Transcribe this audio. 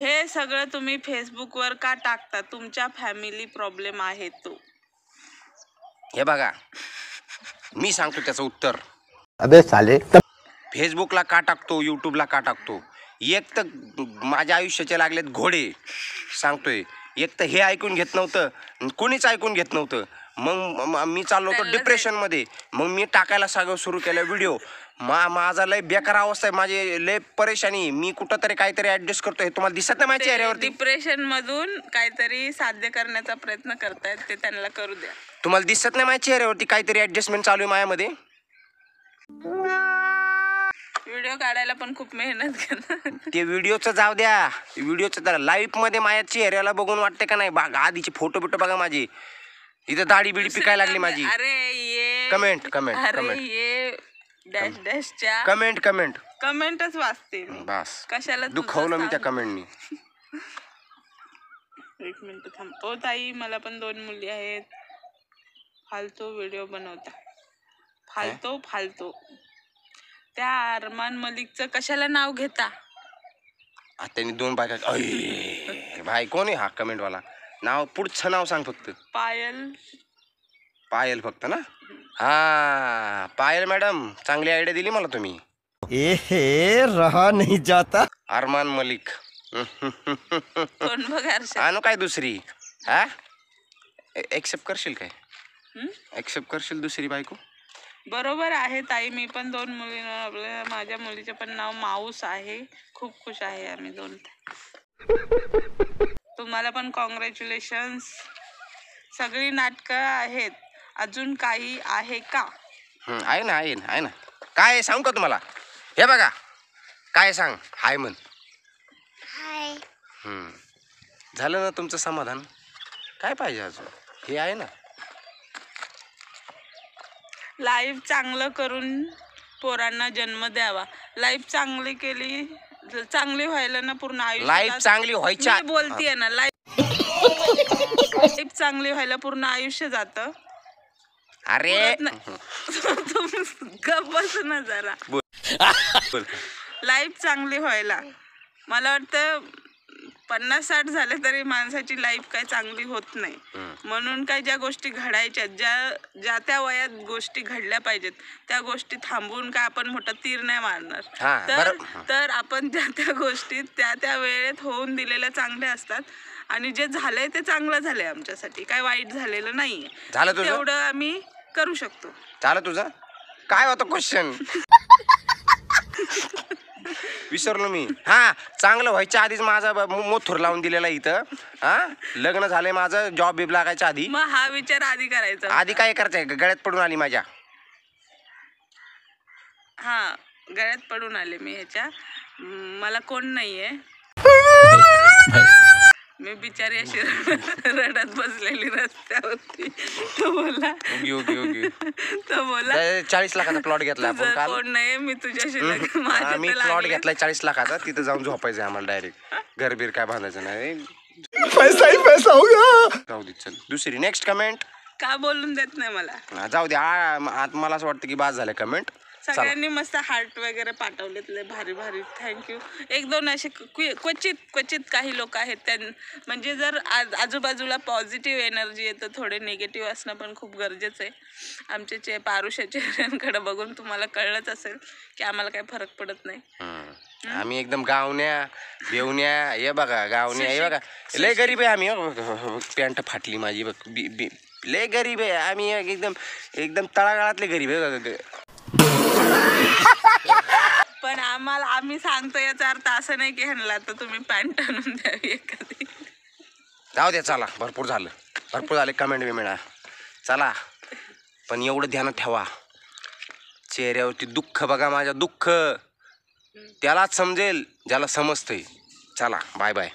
हे सगळं तुम्ही फेसबुकवर का टाकता? तुमच्या फॅमिली प्रॉब्लेम आहे तो. हे बघा, मी सांगतो त्याचं उत्तर. अबे साले, फेसबुकला का टाकतो, यूट्यूबला का टाकतो? एक तर माझ्या आयुष्याचे लागलेत घोडे, सांगतोय. एक तर हे ऐकून घेत नव्हतं, कोणीच ऐकून घेत नव्हतं. मग मी चाललो होतो डिप्रेशनमध्ये. मग मी टाकायला सगळं सुरू केलं व्हिडिओ. माझा लय बेकार अवस्था आहे, माझी लय परेशानी. मी कुठं तरी काहीतरी ऍडजस्ट करतोय. हे तुम्हाला दिसत नाही माझ्या चेहऱ्यावरती? डिप्रेशन मधून काहीतरी साध्य करण्याचा प्रयत्न करतायत, ते त्यांना करू द्या. तुम्हाला दिसत नाही माझ्या चेहऱ्यावरती काहीतरी ऍडजस्टमेंट चालू आहे माझ्यामध्ये? व्हिडिओ काढायला पण खूप मेहनत करतात. ते व्हिडिओचं जाऊ द्या, व्हिडिओचं जरा लाईव्ह मध्ये माझ्या चेहऱ्याला बघून वाटते का नाही? बघा आधीचे फोटो बिटो बघा माझे. इथं दाढी बिडी पिकायला लागली माझी. अरे ये कमेंट ये डॅश डॅशच्या कमेंटच वाचते मी. बस कशाला दुखवलं मी त्या कमेंटनी. एक मिनिट थांब. ओ ताई, मला पण 2 मुली आहेत. फालतू व्हिडिओ बनवता. फालतू. त्या अरमान मलिकचं कशाला नाव घेता? त्यांनी 2 बायका. भाई कोण आहे हा कमेंट वाला? नाव पुढचं नाव सांग फक्त. पायल फक्त ना? हा पायल मॅडम, चांगली आयडिया दिली मला तुम्ही. रहा नहीं जाता. अरमान मलिक. कोण बघा आणू काय दुसरी? हा एक्सेप्ट करशील काय? एक्सेप्ट करशील दुसरी बायको? बरोबर आहे ताई, मी पण 2 मुली. माझ्या मुलीचे पण नाव माऊस आहे. खूप खुश आहे आम्ही 2. तुम्हाला पण कॉंग्रॅच्युलेशन्स. सगळी नाटकं आहेत. अजून काही आहे का? आहे ना. काय सांगू का तुम्हाला? हे बघा, काय सांग. हाय म्हण. हाय. झालं ना तुमचं समाधान? काय पाहिजे अजून? हे आहे ना. लाईफ चांगलं करून पोरांना जन्म द्यावा. लाईफ चांगली केली, चांगली व्हायला ना पूर्ण आयुष्य. लाईफ चांगली व्हायच्या बोलतीये ना, लाईफ चांगली व्हायला पूर्ण आयुष्य जातं. अरे गप्प बस ना जरा. लाईफ चांगली व्हायला मला वाटतं 50-60 झाले तरी माणसाची लाईफ काही चांगली होत नाही. म्हणून काय ज्या गोष्टी घडायच्या, ज्या त्या वयात गोष्टी घडल्या पाहिजेत, त्या गोष्टी थांबवून काय आपण मोठा तीर नाही मारणार. तर आपण त्या गोष्टी त्या वेळेत होऊन दिलेल्या चांगल्या असतात. आणि जे झालंय ते चांगलं झालंय आमच्यासाठी, काय वाईट झालेलं नाहीये. तेवढं आम्ही करू शकतो. झालं तुझं? काय होतं क्वेश्चन? विसरलो मी. हा, चांगलं व्हायच्या आधीच माझा मोथूर लावून दिलेला इथं. हा, लग्न झालंय माझं, जॉब बीब लागायच्या आधी. मग हा विचार आधी करायचा. आधी काय करायचंय? गळ्यात पडून आली माझ्या. हा, गळ्यात पडून आले मी ह्याच्या. मला कोण नाहीये. मी बिचारी अशी रडत बसलेली रस्त्यावरती. तो बोला 40 लाखाचा प्लॉट घेतला आपण काल. कोण नाही, मी तुझ्याशी मी प्लॉट घेतलाय 40 लाखाचा. तिथं जाऊन झोपायचंय आम्हाला डायरेक्ट. घरबीर काय बांधायचं नाही. पैसा होगा. जाऊ दे, चल दुसरी. Next comment. का बोलून देत नाही मला? जाऊ दे. मला असं वाटतं की बाद झालं कमेंट. सगळ्यांनी मस्त हार्ट वगैरे पाठवलेत, भारी. थँक्यू. 1-2 असे क्वचित काही लोक आहेत, म्हणजे जर आजूबाजूला पॉझिटिव्ह एनर्जी येतं, थोडे निगेटिव्ह असणं पण खूप गरजेचं आहे. आमच्या पारुष्या चेहऱ्यांकडे बघून तुम्हाला कळलंच असेल की आम्हाला काही फरक पडत नाही. आम्ही एकदम गावण्या बेवण्या. हे बघा गावण्या, हे बघा लय गरीब आहे आम्ही. पॅन्ट फाटली माझी बघ. लय गरीब आहे आम्ही, एकदम तळागाळातले गरीब आहे. पण आम्ही सांगतो याचा अर्थ असं नाही की ह्यांना तर तुम्ही पॅन्ट आणून द्यावी एखादी. जाऊ दे, चला भरपूर झाले कमेंट बिमेंट. चला, पण एवढं ध्यानात ठेवा, चेहऱ्यावरती दुःख बघा माझ्या. दुःख त्यालाच समजेल ज्याला समजतंय. चला, बाय.